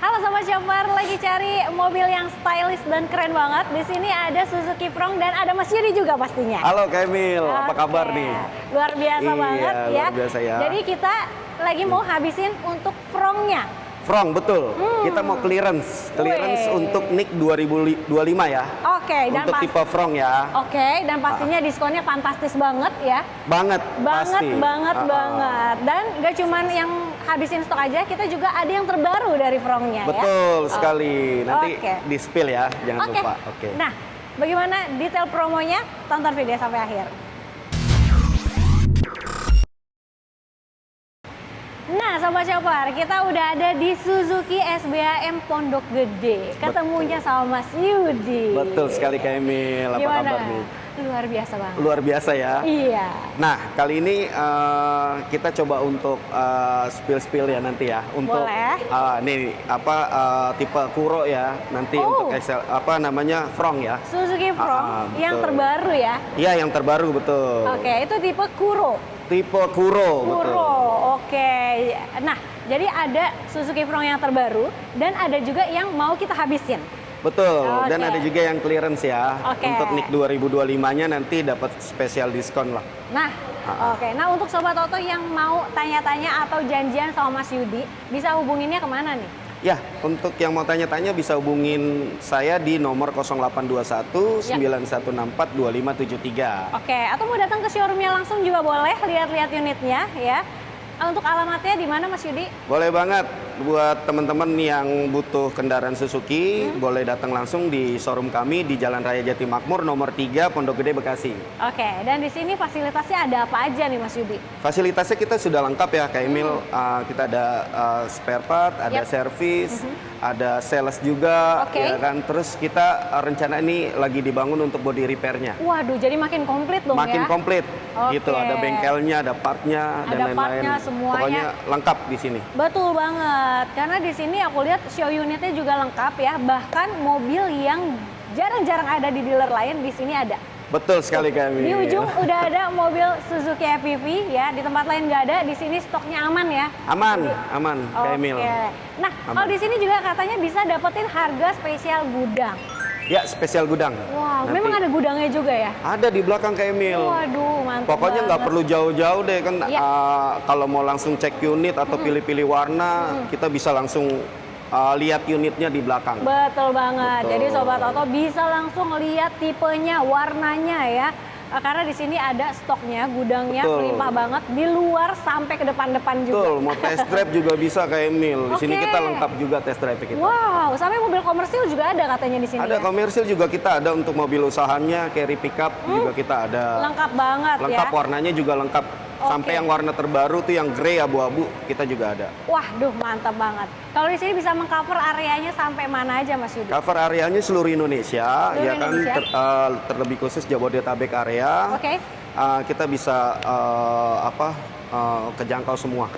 Halo Sobat Shopper, lagi cari mobil yang stylish dan keren banget. Di sini ada Suzuki Frontline dan ada Mas Yudi juga pastinya. Halo Kak Emil, apa kabar nih? Luar biasa banget ya. Luar biasa ya. Jadi kita lagi mau habisin untuk Frontnya. Front, betul. Kita mau clearance untuk NIK 2025 ya. Oke, dan untuk tipe Front ya. Oke, dan pastinya diskonnya fantastis banget ya. Banget, pasti. Banget. Dan gak cuman yang habisin stok aja, kita juga ada yang terbaru dari Frontnya ya. Betul sekali. Nanti di spill ya, jangan lupa. Oke. Nah, bagaimana detail promonya? Tonton video sampai akhir. Nah, Sobat Shopper, kita udah ada di Suzuki SBAM Pondok Gede. Ketemunya sama Mas Yudi. Betul sekali Kak Emil, apa kabar nih? Luar biasa banget. Luar biasa ya? Iya. Nah, kali ini kita coba untuk spill ya nanti ya. Untuk nih tipe Kuro ya, nanti untuk Front ya. Suzuki Front yang terbaru ya? Iya, yang terbaru betul. Oke, itu tipe Kuro. Tipe Kuro, betul. Oke. Nah, jadi ada Suzuki Front yang terbaru dan ada juga yang mau kita habisin. Betul, dan ada juga yang clearance ya. Untuk NIK 2025-nya nanti dapat spesial diskon lah. Nah, nah untuk Sobat Toto yang mau tanya-tanya atau janjian sama Mas Yudi, bisa hubunginnya kemana nih? Ya, untuk yang mau tanya-tanya bisa hubungin saya di nomor 0821 9164 2573. Oke, atau mau datang ke showroomnya langsung juga boleh, lihat-lihat unitnya ya. Untuk alamatnya di mana Mas Yudi? Boleh banget. Buat teman-teman yang butuh kendaraan Suzuki, boleh datang langsung di showroom kami di Jalan Raya Jati Makmur nomor 3 Pondok Gede Bekasi. Oke, dan di sini fasilitasnya ada apa aja nih Mas Yudi? Fasilitasnya kita sudah lengkap ya Kak Emil. Kita ada spare part, ada servis, ada sales juga, ya kan. Terus kita rencana ini lagi dibangun untuk body repairnya. Waduh, jadi makin komplit dong makin komplit, gitu. Ada bengkelnya, ada partnya, dan lain-lain. Semuanya. Pokoknya lengkap di sini. Betul banget, karena di sini aku lihat show unitnya juga lengkap ya. Bahkan mobil yang jarang-jarang ada di dealer lain di sini ada. Betul sekali kami. Di ujung udah ada mobil Suzuki FPV ya, di tempat lain nggak ada. Di sini stoknya aman ya. Aman, Kak Emil. Nah, kalau di sini juga katanya bisa dapetin harga spesial gudang. Ya, spesial gudang. Wow, memang ada gudangnya juga ya? Ada di belakang Kak Emil. Waduh, mantap. Pokoknya nggak perlu jauh-jauh deh kan. Kalau mau langsung cek unit atau pilih-pilih warna, kita bisa langsung lihat unitnya di belakang. Betul banget. Jadi Sobat Toto bisa langsung lihat tipenya, warnanya ya. Karena di sini ada stoknya, gudangnya melimpah banget di luar sampai ke depan-depan juga. Betul, mau test drive juga bisa Kak Emil. Di sini kita lengkap juga test drive kita. Wow, sampai mobil komersil juga ada katanya di sini. Ada komersil juga kita ada untuk mobil usahanya, carry pickup juga kita ada. Lengkap banget ya. Lengkap, warnanya juga lengkap. Sampai yang warna terbaru tuh yang grey abu-abu kita juga ada. Waduh, mantap banget. Kalau di sini bisa mengcover areanya sampai mana aja Mas Yudi? Cover areanya seluruh Indonesia, terlebih khusus Jabodetabek area. Kita bisa kejangkau semua.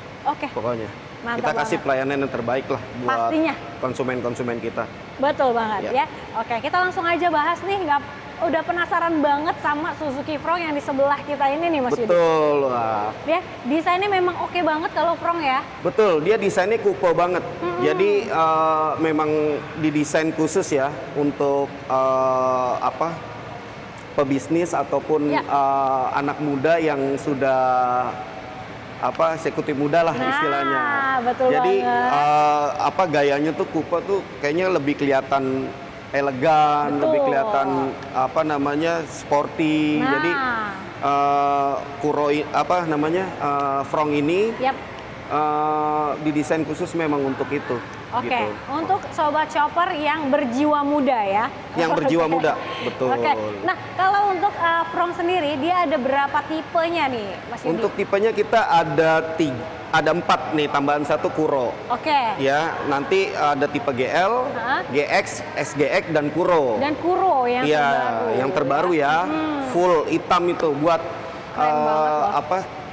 Pokoknya. Kita kasih pelayanan yang terbaik lah buat konsumen-konsumen kita. Betul banget ya. Oke, kita langsung aja bahas nih. Udah penasaran banget sama Suzuki Front yang di sebelah kita ini nih Mas Yudi. Betul lah. Ya, desainnya memang oke banget kalau Front ya. Betul, dia desainnya coupe banget. Jadi memang didesain khusus ya untuk pebisnis ataupun anak muda yang sudah eksekutif muda lah istilahnya. Betul jadi banget. Gayanya tuh coupe tuh kayaknya lebih kelihatan elegan, lebih kelihatan sporty. Jadi Front ini didesain khusus memang untuk itu. Untuk Sobat Shopper yang berjiwa muda ya. Yang berjiwa muda, betul. Nah, kalau untuk Front sendiri dia ada berapa tipenya nih Mas Yudi? Untuk tipenya kita ada 4 nih, tambahan 1 Kuro. Ya, nanti ada tipe GL, GX, SGX dan Kuro. Dan Kuro yang terbaru. Yang terbaru ya. Full hitam itu buat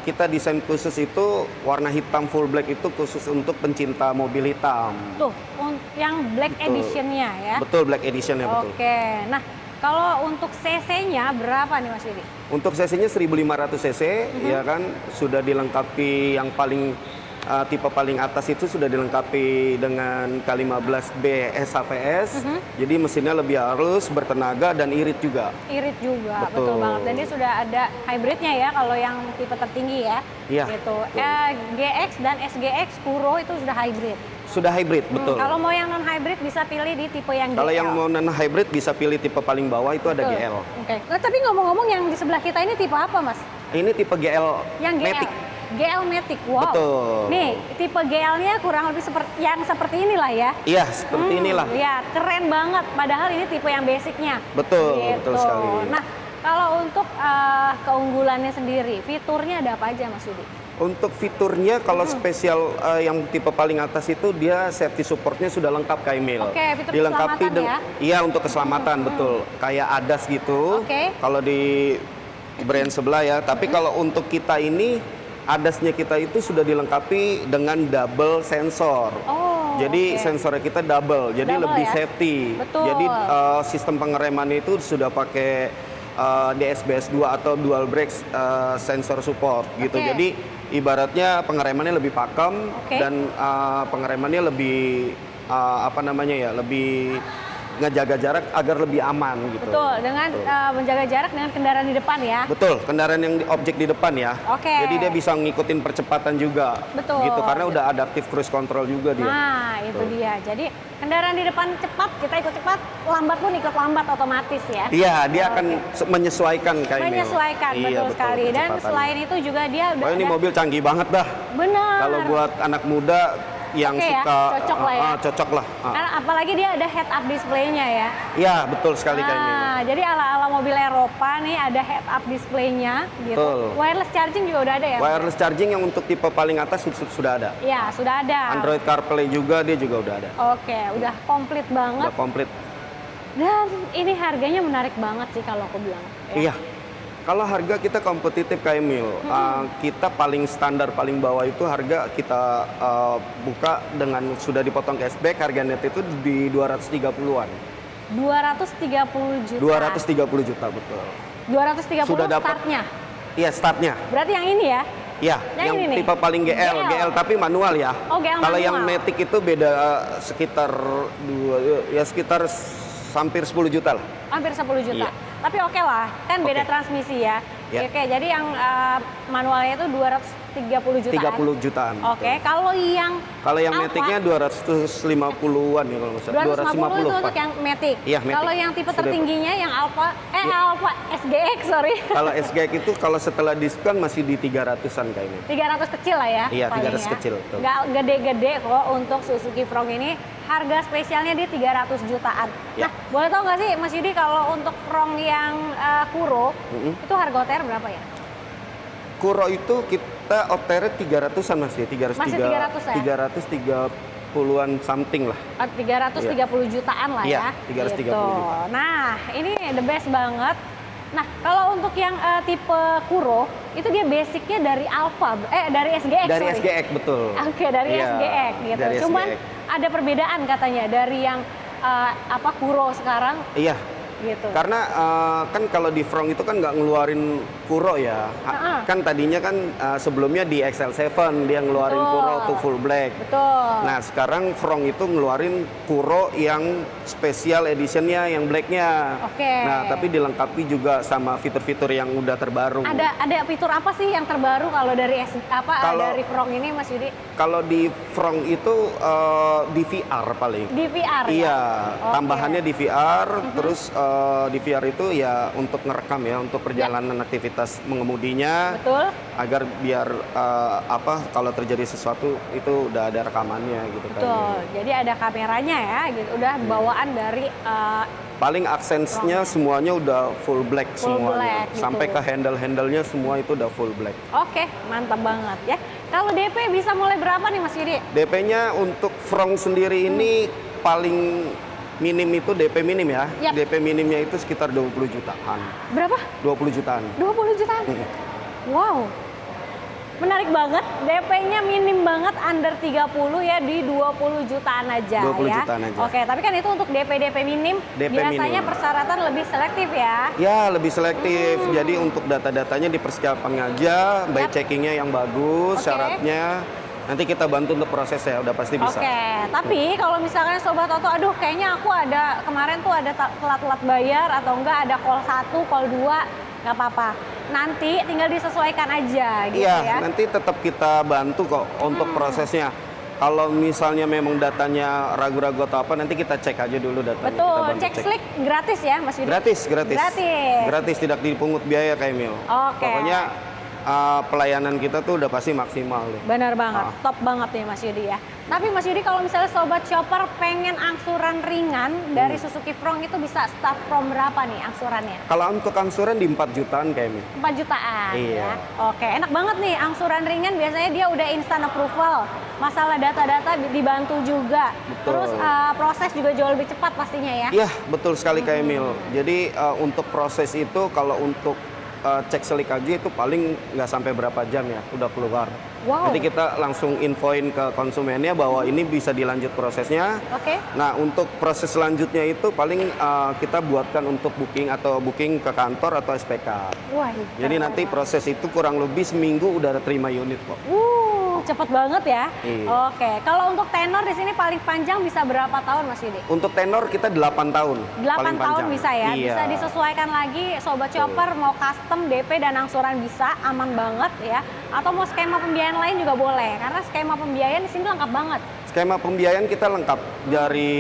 kita desain khusus itu warna hitam full black itu khusus untuk pencinta mobil hitam. Tuh, yang black editionnya ya? Betul, black editionnya betul. Nah kalau untuk cc-nya berapa nih Mas Yudi? Untuk cc-nya 1500 cc, ya kan, sudah dilengkapi yang paling tipe paling atas itu sudah dilengkapi dengan K15B SHVS. Jadi mesinnya lebih halus, bertenaga dan irit juga. Irit juga, betul banget. Dan dia sudah ada hybridnya ya kalau yang tipe tertinggi ya. Iya. Gitu. GX dan SGX Kuro itu sudah hybrid. Sudah hybrid, betul. Kalau mau yang non hybrid bisa pilih di tipe yang GL. Kalau yang mau non hybrid bisa pilih tipe paling bawah itu ada GL. Oke. Nah, tapi ngomong-ngomong yang di sebelah kita ini tipe apa, Mas? Ini tipe GL Yang GL. Matic. GL Matic, wow. Betul. Nih, tipe GL-nya kurang lebih seperti inilah ya. Iya, seperti inilah. Lihat, keren banget. Padahal ini tipe yang basicnya. Betul, gitu. betul sekali. Nah, kalau untuk keunggulannya sendiri, fiturnya ada apa aja, Mas Yudi? Untuk fiturnya, kalau spesial yang tipe paling atas itu dia safety supportnya sudah lengkap Kak Emil. Oke, fitur dilengkapi keselamatan ya? Iya, untuk keselamatan, betul. Kayak ADAS gitu. Oke. Kalau di brand sebelah ya. Tapi kalau untuk kita ini, ADAS-nya kita itu sudah dilengkapi dengan double sensor. Oh, jadi oke. sensornya kita double, jadi Double lebih ya? safety. Betul. Jadi sistem pengeremannya itu sudah pakai DSBS 2 atau dual brakes sensor support gitu. Oke. Jadi ibaratnya pengeremannya lebih pakem dan pengeremannya lebih lebih ngejaga jarak agar lebih aman gitu. Betul, dengan menjaga jarak dengan kendaraan di depan ya. Betul, kendaraan yang objek di depan ya. Oke. Jadi dia bisa ngikutin percepatan juga. Betul. Gitu, karena udah adaptive cruise control juga dia. Nah, itu dia. Jadi kendaraan di depan cepat, kita ikut cepat, lambat pun ikut lambat otomatis ya. Iya, dia akan menyesuaikan kayak ini. Menyesuaikan, betul sekali. Dan selain itu juga dia udah ini mobil canggih banget dah. Benar. Kalau buat anak muda yang Oke ya, suka cocok lah ya. cocok lah. Karena apalagi dia ada head up display-nya ya. Iya, betul sekali kayak ini. Nah, jadi ala-ala mobil Eropa nih ada head up display-nya gitu. Betul. Wireless charging juga udah ada ya? Wireless charging yang untuk tipe paling atas sudah ada. Iya, sudah ada. Android CarPlay juga dia juga udah ada. Oke, udah komplit banget. Udah komplit. Dan ini harganya menarik banget sih kalau aku bilang. Iya. Kalau harga kita kompetitif Kak Emil, kita paling standar paling bawah itu harga kita buka dengan sudah dipotong cashback, harga net itu di 230-an. 230 juta. 230 juta betul. 230 Sudah dapat. startnya. Iya, startnya. Berarti yang ini ya? Iya, Yang yang ini nih? tipe paling GL tapi manual ya. Oh, GL Kalau yang manual. Matic itu beda sekitar sekitar hampir 10 juta lah. Hampir 10 juta. Iya. Tapi oke lah, kan beda Oke. transmisi ya. Ya. Oke, jadi yang manualnya itu 230 jutaan. 30 jutaan. Oke, kalau yang Kalau yang Alpha, Matic-nya 250-an ya kalau nggak salah. 250 itu untuk Pak. yang Matic. Iya, Matic. Kalau yang tipe Sudah, Pak. tertingginya yang Alpha, Iya. Alpha SGX, sorry. Kalau SGX itu kalau setelah diskon masih di 300-an kayaknya. 300 kecil lah ya. Iya, paling 300 ya. kecil, betul. Nggak gede-gede kok untuk Suzuki Frog ini. Harga spesialnya di 300 jutaan. Ya. Nah, boleh tahu nggak sih Mas Yudi kalau untuk Frog yang Kuro, itu harga OTR berapa ya? Kuro itu kita OTR 300-an masih, 303, Masih 300 ya? 330-an something lah. 330 jutaan lah Iya, ya. 330 gitu. juta. Nah, ini the best banget. Nah, kalau untuk yang tipe Kuro, itu dia basicnya dari dari SGX. Dari sorry. SGX betul. Oke, dari Iya, SGX gitu. dari Cuman SGX. ada perbedaan katanya dari yang Kuro sekarang Iya. gitu. Karena kan kalau di Frong itu kan nggak ngeluarin Kuro ya. Kan tadinya kan sebelumnya di XL7 dia ngeluarin Betul. Kuro tuh full black. Betul. Nah sekarang Frong itu ngeluarin Kuro yang special editionnya yang blacknya. Oke. Nah tapi dilengkapi juga sama fitur-fitur yang udah terbaru. Ada fitur apa sih yang terbaru kalau dari dari Frog ini Mas Yudi? Kalau di Frong itu DVR paling. DVR ya? Iya, Oke. tambahannya DVR, terus DVR itu ya untuk ngerekam ya, untuk perjalanan aktivitas mengemudinya, Betul. agar biar kalau terjadi sesuatu itu udah ada rekamannya gitu kan. Betul. Jadi ada kameranya ya, gitu. Udah bawaan dari Paling aksesnya semuanya udah full black Full semuanya, black, gitu. sampai ke handle-handlenya semua itu udah full black. Oke, mantap banget ya. Kalau DP bisa mulai berapa nih Mas Yudi? DP-nya untuk Frong sendiri ini paling minim itu DP minim ya. Yap. DP minimnya itu sekitar 20 jutaan. Berapa? 20 jutaan. 20 jutaan? Wow. Menarik banget, DP-nya minim banget, under 30 ya, di 20 jutaan aja 20 ya. jutaan aja. Oke, tapi kan itu untuk DP minim, DP biasanya minim. persyaratan lebih selektif ya. Ya, lebih selektif. Jadi untuk data-datanya dipersiapkan aja, by checkingnya yang bagus, Oke. syaratnya. nanti kita bantu untuk prosesnya, udah pasti bisa. Oke, tapi kalau misalkan Sobat Oto, aduh kayaknya aku ada, kemarin tuh ada telat-telat bayar atau enggak ada call 1, call 2, nggak apa-apa. Nanti tinggal disesuaikan aja gitu ya. Iya, nanti tetap kita bantu kok untuk prosesnya. Kalau misalnya memang datanya ragu-ragu atau apa, nanti kita cek aja dulu datanya. Betul, cek slick gratis ya Mas Yudi? Gratis. Gratis. Gratis, tidak dipungut biaya Kak Emil. Oke. Pokoknya pelayanan kita tuh udah pasti maksimal deh. Benar banget, top banget nih Mas Yudi ya. Tapi Mas Yudi kalau misalnya Sobat Shopper pengen angsuran ringan dari Suzuki Front itu bisa start from berapa nih angsurannya? Kalau untuk angsuran di 4 jutaan Kak Emil. 4 jutaan Iya. ya. Oke, enak banget nih angsuran ringan, biasanya dia udah instant approval. Masalah data-data dibantu juga. Betul. Terus proses juga jauh lebih cepat pastinya ya. Iya, betul sekali Kak Emil. Jadi untuk proses itu kalau untuk cek selik aja itu paling nggak sampai berapa jam ya, udah keluar. Wow. Jadi kita langsung infoin ke konsumennya bahwa ini bisa dilanjut prosesnya. Oke. Nah untuk proses selanjutnya itu paling kita buatkan untuk booking atau booking ke kantor atau SPK. Wah, Jadi nanti proses itu kurang lebih seminggu udah terima unit kok. cepet banget ya. Iya. Oke, kalau untuk tenor di sini paling panjang bisa berapa tahun Mas Yudi? Untuk tenor kita 8 tahun. 8 paling tahun panjang. bisa ya, Iya. bisa disesuaikan lagi Sobat Shopper mau custom DP dan angsuran bisa, aman banget ya. Atau mau skema pembiayaan lain juga boleh, karena skema pembiayaan di sini lengkap banget. Skema pembiayaan kita lengkap dari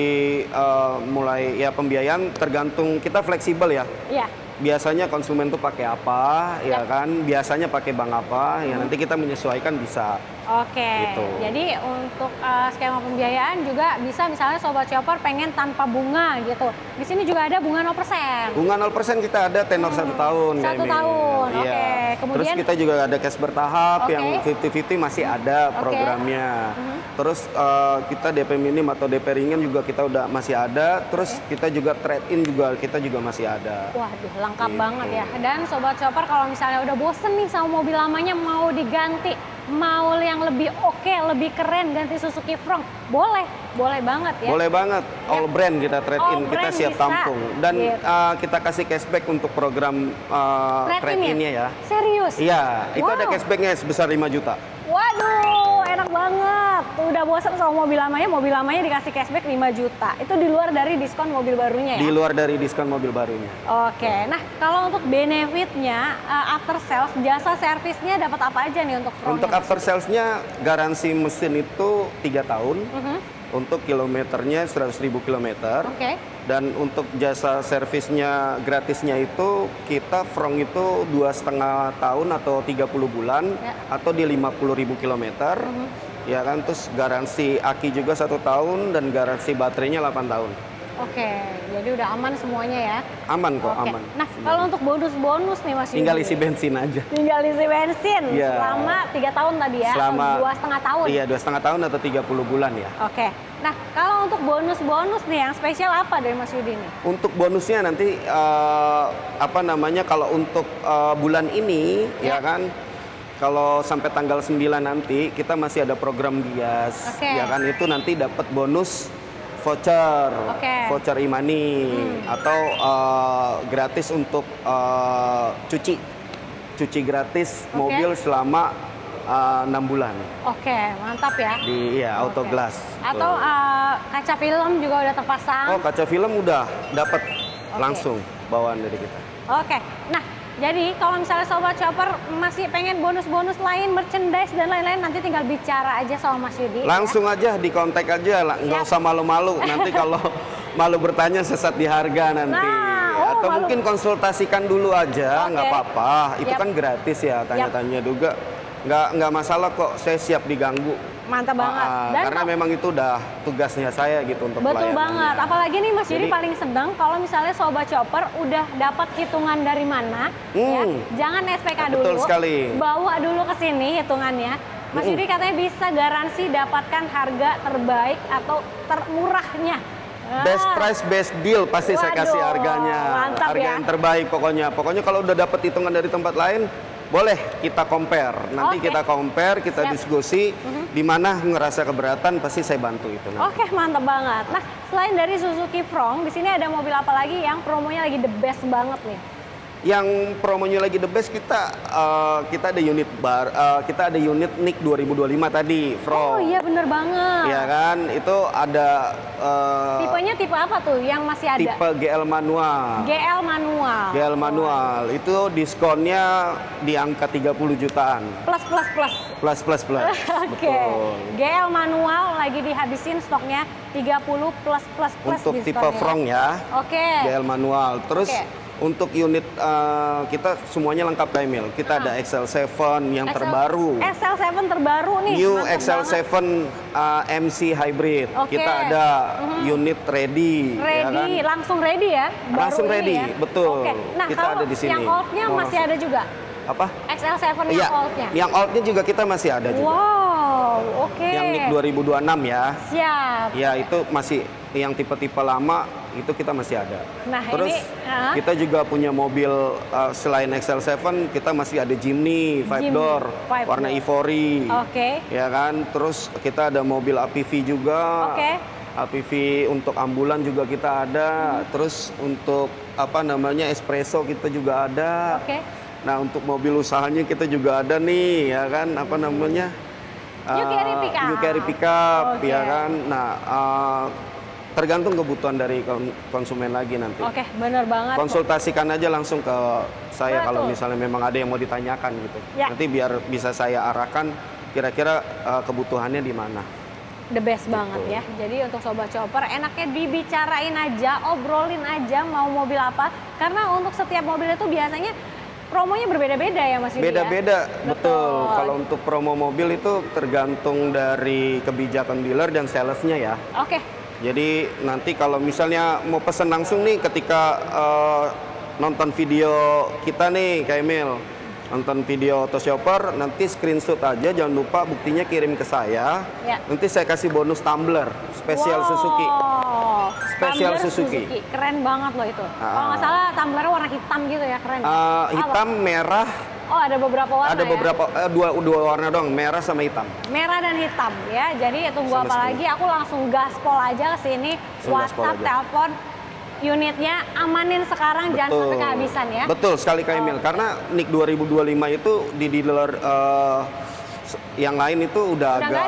mulai ya pembiayaan tergantung kita fleksibel ya. Iya. Biasanya konsumen tuh pakai apa, ya kan? Biasanya pakai bank apa, ya nanti kita menyesuaikan bisa. Oke, Gitu. jadi untuk skema pembiayaan juga bisa misalnya Sobat Shopper pengen tanpa bunga gitu. Di sini juga ada bunga 0%. Bunga 0% kita ada tenor 1 tahun. 1 Kak Emi. tahun, Iya. oke. Kemudian- Terus kita juga ada cash bertahap Oke. yang 50-50 masih ada Oke. programnya. Terus kita DP minim atau DP ringan juga kita udah masih ada. Terus kita juga trade in juga kita juga masih ada. Waduh, lengkap Gitu. banget ya. Dan Sobat Shopper kalau misalnya udah bosen nih sama mobil lamanya mau diganti, mau yang lebih oke, lebih keren, ganti Suzuki Front, boleh banget ya. Boleh banget, all brand kita trade All in, kita brand siap bisa. tampung. Dan Gitu. kita kasih cashback untuk program trade in in-nya ya. Serius? Iya, itu ada Wow. cashbacknya sebesar 5 juta. Waduh, enak banget. Tuh, udah bosan sama mobil lamanya dikasih cashback 5 juta. Itu di luar dari diskon mobil barunya ya? Di luar dari diskon mobil barunya. Oke, nah kalau untuk benefitnya, after sales, jasa servisnya dapat apa aja nih untuk Front-nya? Untuk after sales-nya garansi mesin itu 3 tahun. Untuk kilometernya 100.000 kilometer. Oke. Dan untuk jasa servisnya gratisnya itu kita Front itu 2,5 tahun atau 30 bulan Ya. atau di 50.000 kilometer. Ya kan, terus garansi aki juga 1 tahun dan garansi baterainya 8 tahun. Oke, jadi udah aman semuanya ya. Aman kok, Oke. aman. Nah, kalau untuk bonus-bonus nih Mas Tinggal Yudi. isi bensin aja. Tinggal isi bensin Iya. selama 3 tahun tadi ya, Selama 2,5 tahun. Iya, 2,5 tahun atau 30 bulan ya. Oke. Nah, kalau untuk bonus-bonus nih yang spesial apa dari Mas Yudi nih? Untuk bonusnya nanti kalau untuk bulan ini Ya. ya kan, kalau sampai tanggal 9 nanti kita masih ada program Gias. Oke. Ya kan, itu nanti dapat bonus voucher, Oke. voucher e-money atau gratis untuk cuci gratis Oke. mobil selama 6 bulan Oke, mantap ya. di Oke. auto glass. Atau kaca film juga udah terpasang. Oh, kaca film udah dapat langsung bawaan dari kita. Oke, nah jadi kalau misalnya Sobat Shopper masih pengen bonus-bonus lain, merchandise dan lain-lain, nanti tinggal bicara aja sama Mas Yudi. Langsung aja di kontak aja, nggak Siap. usah malu-malu. Nanti kalau malu bertanya sesat di harga nanti. Nah, Atau malu. mungkin konsultasikan dulu aja, nggak Oke. apa-apa. Itu Yap. kan gratis ya, tanya-tanya juga. Nggak masalah kok, saya siap diganggu. Mantap banget. Dan Karena memang itu udah tugasnya saya gitu untuk betul pelayanannya. banget. Apalagi nih Mas Yudi Jadi- paling sedang kalau misalnya Sobat Shopper udah dapat hitungan dari mana, ya. Jangan SPK dulu. Betul sekali. Bawa dulu ke sini hitungannya. Mas Yudi katanya bisa garansi dapatkan harga terbaik atau termurahnya. Best price, best deal pasti saya kasih Waduh, harganya. mantap Harga ya. yang terbaik pokoknya. Pokoknya kalau udah dapat hitungan dari tempat lain, boleh kita compare. Nanti Oke. kita compare, kita Siap. diskusi di mana ngerasa keberatan pasti saya bantu itu. Oke, mantap banget. Nah, selain dari Suzuki Front, di sini ada mobil apa lagi yang promonya lagi the best banget nih? Yang promonya lagi the best kita ada unit kita ada unit NIK 2025 tadi, Oh iya bener banget. Iya kan, itu ada tipenya tipe apa tuh yang masih ada? tipe GL manual. GL manual. GL manual itu diskonnya di angka 30 jutaan. Plus. Plus. Oke. Betul. GL manual lagi dihabisin stoknya 30 plus. Untuk tipe diskonnya. front ya. Oke. GL manual. Terus Oke. untuk unit kita semuanya lengkap Kak Emil. Kita ada XL7 yang terbaru. XL7 terbaru nih. New mantap XL7 banget. MC Hybrid. Oke. Kita ada unit ready. Ya kan? Langsung ready ya? Baru Langsung ini ready, ya? betul. Oke. Nah, Kita kalau ada di sini. yang old-nya Oh, masih ada juga? Apa? XL7 yang Iya, old-nya? yang old-nya juga kita masih ada juga. Wow, oke. Yang NIK 2026 ya. Siap. Ya, itu masih yang tipe-tipe lama itu kita masih ada. Nah, Terus ini, kita juga punya mobil selain XL7 kita masih ada Jimny 5 door warna ivory. Oke. Ya kan? Terus kita ada mobil APV juga. Oke. APV untuk ambulan juga kita ada. Terus untuk espresso kita juga ada. Oke. Nah, untuk mobil usahanya kita juga ada nih, ya kan? New Carry Pickup. New Carry Pickup, Oke. ya kan? Nah, tergantung kebutuhan dari konsumen lagi nanti. Oke, bener banget. Konsultasikan aja langsung ke saya Betul. kalau misalnya memang ada yang mau ditanyakan gitu. Ya. Nanti biar bisa saya arahkan kira-kira kebutuhannya di mana. The best banget ya. Jadi untuk Sobat Chopper enaknya dibicarain aja, obrolin aja mau mobil apa. Karena untuk setiap mobil itu biasanya promonya berbeda-beda ya Mas Yudi ya? Beda-beda, betul. Kalau untuk promo mobil itu tergantung dari kebijakan dealer dan salesnya ya. Oke. Jadi nanti kalau misalnya mau pesen langsung nih ketika nonton video kita nih Kak Emil, nonton video Autoshopper, nanti screenshot aja, jangan lupa buktinya kirim ke saya. Ya. Nanti saya kasih bonus tumbler spesial Suzuki. Spesial Tumbler Suzuki. Keren banget loh itu. Kalau nggak salah tumblernya warna hitam gitu ya, keren. Hitam, merah. Oh, ada beberapa warna Ada beberapa dua warna doang, merah sama hitam. Merah dan hitam ya. Jadi tunggu Sama apa semua. lagi? Aku langsung gaspol aja ke sini. Langsung gaspol WhatsApp, aja. telepon, unitnya amanin sekarang, jangan sampai kehabisan ya. Betul sekali Kak Emil. Karena NIK 2025 itu di dealer yang lain itu udah nggak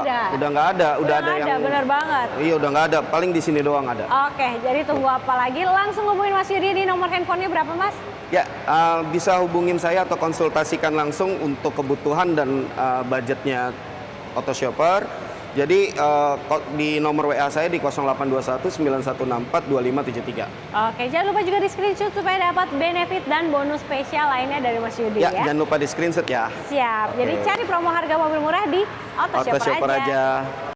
ada. Udah ada yang bener banget. Iya, udah nggak ada. Paling di sini doang ada. Oke, jadi tunggu apa lagi? Langsung hubungin Mas Yudi di nomor handphonenya berapa Mas? Ya, bisa hubungin saya atau konsultasikan langsung untuk kebutuhan dan budgetnya Autoshopper. Jadi di nomor WA saya di 0821 9164 2573. Oke, jangan lupa juga di screenshot supaya dapat benefit dan bonus spesial lainnya dari Mas Yudi ya. Jangan lupa di screenshot ya. Siap. Jadi Oke. cari promo harga mobil murah di Autoshopper Autoshopper aja.